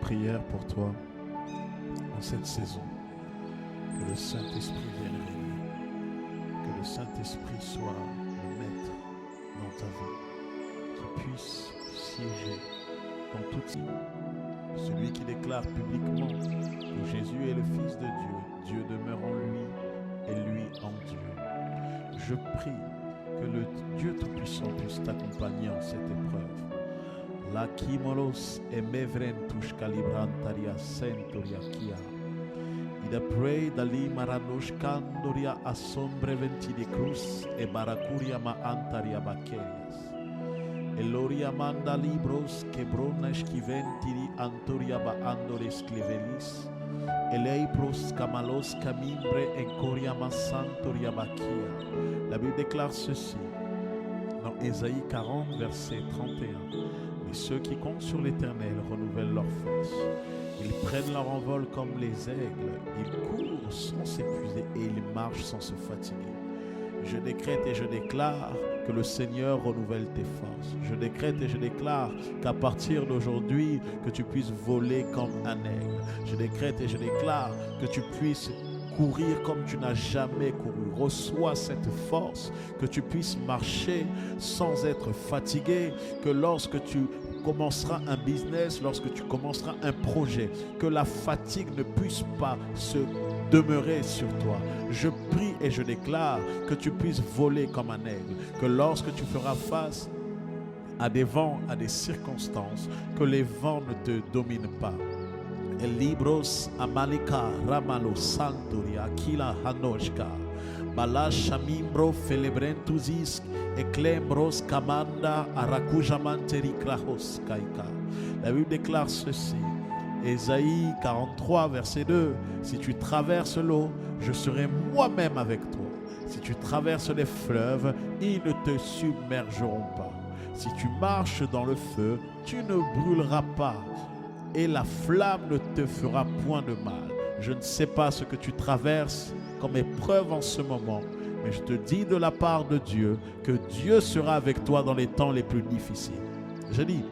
prière pour toi en cette saison. Que le Saint-Esprit vienne régner. Que le Saint-Esprit soit le maître dans ta vie. Qu'il puisse siéger dans toute vie. Celui qui déclare publiquement que Jésus est le Fils de Dieu, Dieu demeure en lui et lui en Dieu. Je prie que le Dieu Tout-Puissant puisse t'accompagner en cette épreuve. La kimolos emevrentush calibrantaria centuria kia. Ida pray dali maranosh candoria asombre venti de cruz e baracuria ma antaria bakerias. Eloria manda libros que bronas kiventiri antoria ba andores clivelis. Elei pros camalos camimbre encoria ma santoria bakia. La Bible déclare ceci dans Ésaïe 40 verset 31. Mais ceux qui comptent sur l'Éternel renouvellent leur force. Ils prennent leur envol comme les aigles. Ils courent sans s'épuiser et ils marchent sans se fatiguer. Je décrète et je déclare que le Seigneur renouvelle tes forces. Je décrète et je déclare qu'à partir d'aujourd'hui, que tu puisses voler comme un aigle. Je décrète et je déclare que tu puisses courir comme tu n'as jamais couru. Reçois cette force, que tu puisses marcher sans être fatigué, que lorsque tu commenceras un business, lorsque tu commenceras un projet, que la fatigue ne puisse pas se demeurer sur toi. Je prie et je déclare que tu puisses voler comme un aigle, que lorsque tu feras face à des vents, à des circonstances, que les vents ne te dominent pas. El libros amalika ramalo santuria kila hanoshka balasha mimbro felebrentuzisk eklembros kamanda arakujamanteri krahos kaika. La Bible déclare ceci. Ésaïe 43 verset 2. Si tu traverses l'eau, je serai moi-même avec toi. Si tu traverses les fleuves, ils ne te submergeront pas. Si tu marches dans le feu, tu ne brûleras pas. Et la flamme ne te fera point de mal. Je ne sais pas ce que tu traverses comme épreuve en ce moment, mais je te dis de la part de Dieu que Dieu sera avec toi dans les temps les plus difficiles. Je dis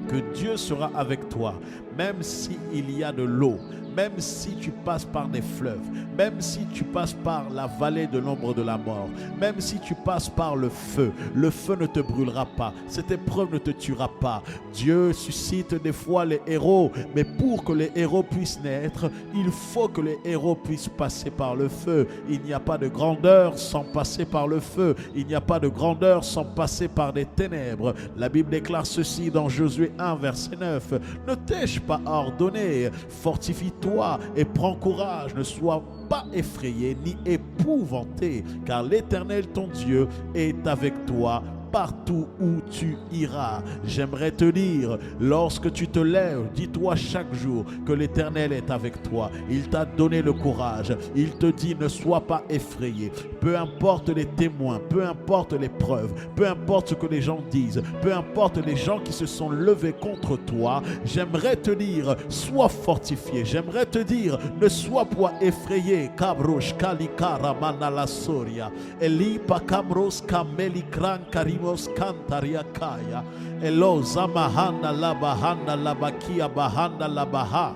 que Dieu sera avec toi, même s'il y a de l'eau, même si tu passes par des fleuves, même si tu passes par la vallée de l'ombre de la mort, même si tu passes par le feu ne te brûlera pas, cette épreuve ne te tuera pas. Dieu suscite des fois les héros, mais pour que les héros puissent naître, il faut que les héros puissent passer par le feu. Il n'y a pas de grandeur sans passer par le feu, il n'y a pas de grandeur sans passer par des ténèbres. La Bible déclare ceci dans Josué 1 verset 9. Ne t'ai-je pas ordonné, fortifie-toi et prends courage, ne sois pas effrayé ni épouvanté, car l'Éternel ton Dieu est avec toi partout où tu iras. J'aimerais te dire, lorsque tu te lèves, dis-toi chaque jour que l'Éternel est avec toi. Il t'a donné le courage. Il te dit, ne sois pas effrayé. Peu importe les témoins, peu importe les preuves, peu importe ce que les gens disent, peu importe les gens qui se sont levés contre toi, j'aimerais te dire, sois fortifié. J'aimerais te dire, ne sois pas effrayé. Kabrosh kalikara manala soria. Elipa kamros kameli kran karim Cantaria Kaya Elo Zamahanda Labahanda Labakia Bahanda Labaha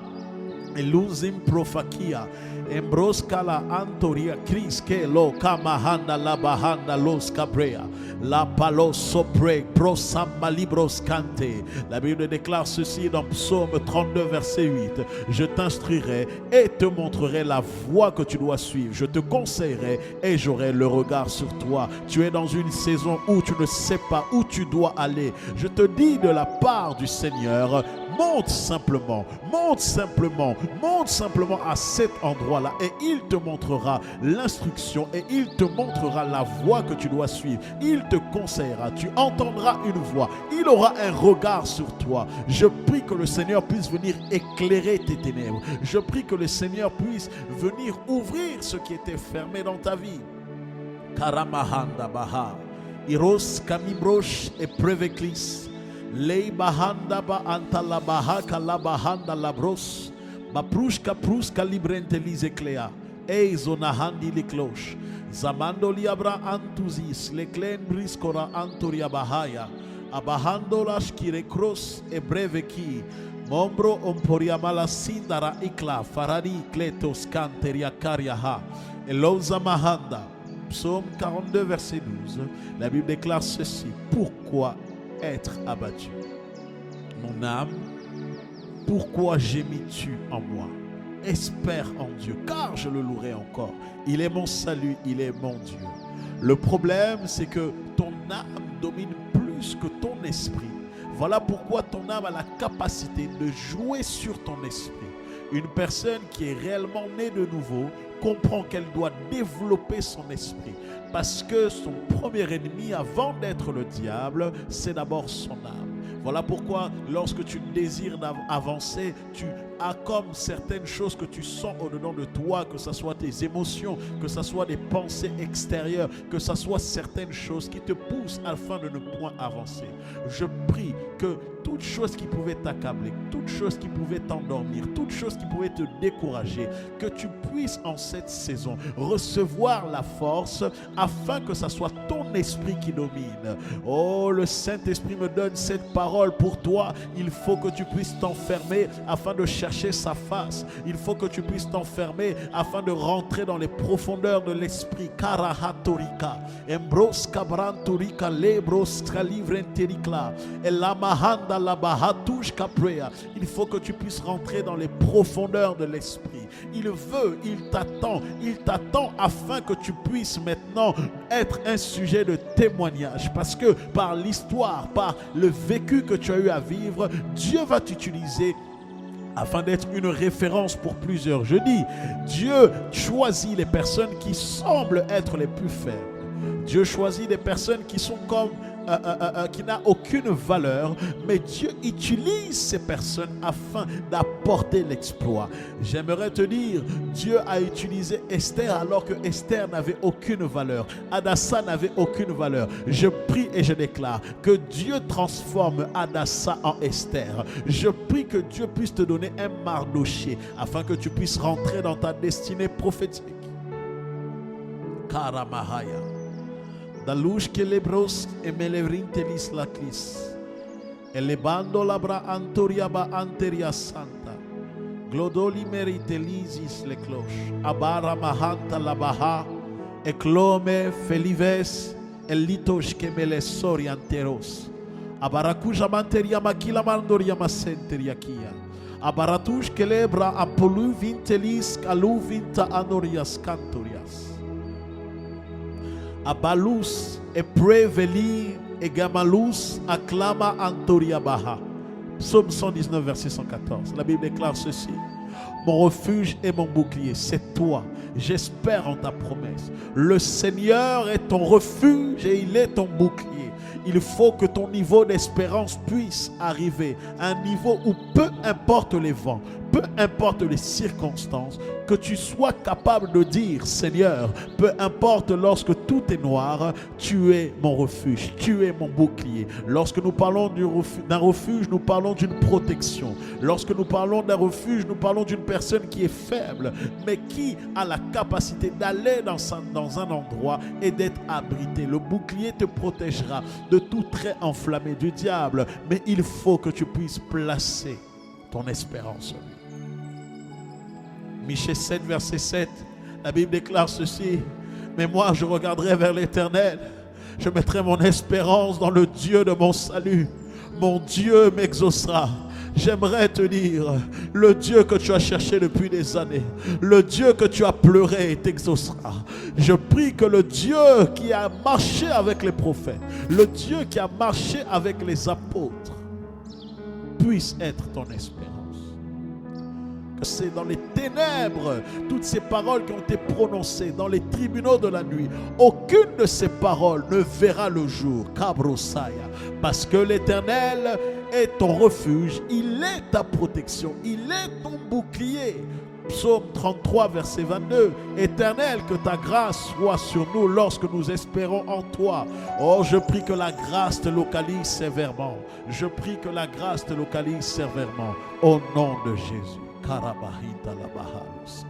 Eluzim Profakia Embroskala Antoria Criske Lo Kamahanda Labahanda Los Cabrea La Palos Sopre Prosama Libros Cante. La Bible déclare ceci dans Psaume 32 verset 8. Je t'instruirai et te montrerai la voie que tu dois suivre. Je te conseillerai et j'aurai le regard sur toi. Tu es dans une saison où tu ne sais pas où tu dois aller. Je te dis de la part du Seigneur, monte simplement, monte simplement, monte simplement à cet endroit-là et il te montrera l'instruction et il te montrera la voie que tu dois suivre. Il te conseillera, tu entendras une voix, il aura un regard sur toi. Je prie que le Seigneur puisse venir éclairer tes ténèbres. Je prie que le Seigneur puisse venir ouvrir ce qui était fermé dans ta vie. Karamahanda Baha, Iros Kamibrosh et Preveklis. Lei bahanda ba antala bahaka la bahanda la bros ba prushka pruska librente lise clea eizo nahandi li cloche zamando liabra antuzis le clen briscora antoria bahaya abahando las kire cross e breve ki Mombro omporiamala sindara ikla faradi kletos kanteria kariaha eloza mahanda. Psaume 42 verset 12. La Bible déclare ceci: pourquoi être abattu, mon âme? Pourquoi gémis-tu en moi? Espère en Dieu, car je le louerai encore. Il est mon salut, il est mon Dieu. Le problème, c'est que ton âme domine plus que ton esprit. Voilà pourquoi ton âme a la capacité de jouer sur ton esprit. Une personne qui est réellement née de nouveau comprend qu'elle doit développer son esprit. Parce que son premier ennemi, avant d'être le diable, c'est d'abord son âme. Voilà pourquoi lorsque tu désires avancer, tu as comme certaines choses que tu sens au-dedans de toi, que ce soit tes émotions, que ce soit des pensées extérieures, que ce soit certaines choses qui te poussent afin de ne point avancer. Je prie que toute chose qui pouvait t'accabler, toute chose qui pouvait t'endormir, toute chose qui pouvait te décourager, que tu puisses en cette saison recevoir la force afin que ce soit ton esprit qui domine. Oh, le Saint-Esprit me donne cette parole pour toi. Il faut que tu puisses t'enfermer afin de chercher sa face. Il faut que tu puisses t'enfermer afin de rentrer dans les profondeurs de l'esprit. Karahatorika, embros kabrantorika, lebros kalivrenterikla, elamahanda labahatush kaprea. Il faut que tu puisses rentrer dans les profondeurs de l'esprit. Il veut, il t'attend afin que tu puisses maintenant être un sujet de témoignage. Parce que par l'histoire, par le vécu que tu as eu à vivre, Dieu va t'utiliser afin d'être une référence pour plusieurs. Je dis, Dieu choisit les personnes qui semblent être les plus faibles. Dieu choisit des personnes qui sont comme qui n'a aucune valeur, mais Dieu utilise ces personnes afin d'apporter l'exploit. J'aimerais te dire, Dieu a utilisé Esther alors que Esther n'avait aucune valeur. Hadassa n'avait aucune valeur. Je prie et je déclare que Dieu transforme Hadassa en Esther. Je prie que Dieu puisse te donner un Mardoché afin que tu puisses rentrer dans ta destinée prophétique. Karamahaya. Dalush que lebros e melevrintelis laclis. Elebando labra antoriaba anteria santa. Glodoli meritelisis le cloche. Abara mahanta labaha. Eclome felives elitos que melesori anteros. Abaracuja manteria maquila mandoria masenteria kia. Abaratush que lebra apolu vintelis calu vinta anorias cantorias. Abalus e preveli et gamalus acclama antoria baha. Psaume 119 verset 114. La Bible déclare ceci: mon refuge et mon bouclier, c'est toi. J'espère en ta promesse. Le Seigneur est ton refuge et il est ton bouclier. Il faut que ton niveau d'espérance puisse arriver à un niveau où peu importe les vents, peu importe les circonstances, que tu sois capable de dire: Seigneur, peu importe lorsque tout est noir, tu es mon refuge, tu es mon bouclier. Lorsque nous parlons d'un refuge, nous parlons d'une protection. Lorsque nous parlons d'un refuge, nous parlons d'une personne qui est faible, mais qui a la capacité d'aller dans un endroit et d'être abrité. Le bouclier te protégera de tout trait enflammé du diable, mais il faut que tu puisses placer ton espérance en lui. Michée 7 verset 7, la Bible déclare ceci: mais moi je regarderai vers l'Éternel, je mettrai mon espérance dans le Dieu de mon salut. Mon Dieu m'exaucera. J'aimerais te dire, le Dieu que tu as cherché depuis des années, le Dieu que tu as pleuré t'exaucera. Je prie que le Dieu qui a marché avec les prophètes, le Dieu qui a marché avec les apôtres, puisse être ton espérance. Que c'est dans les ténèbres, toutes ces paroles qui ont été prononcées dans les tribunaux de la nuit, aucune de ces paroles ne verra le jour. Kabrosaya. Parce que l'Éternel est ton refuge, il est ta protection, il est ton bouclier. Psaume 33 verset 22. Éternel, que ta grâce soit sur nous lorsque nous espérons en toi. Oh, je prie que la grâce te localise sévèrement. Je prie que la grâce te localise sévèrement. Au nom de Jésus. Karabahita la bahalus.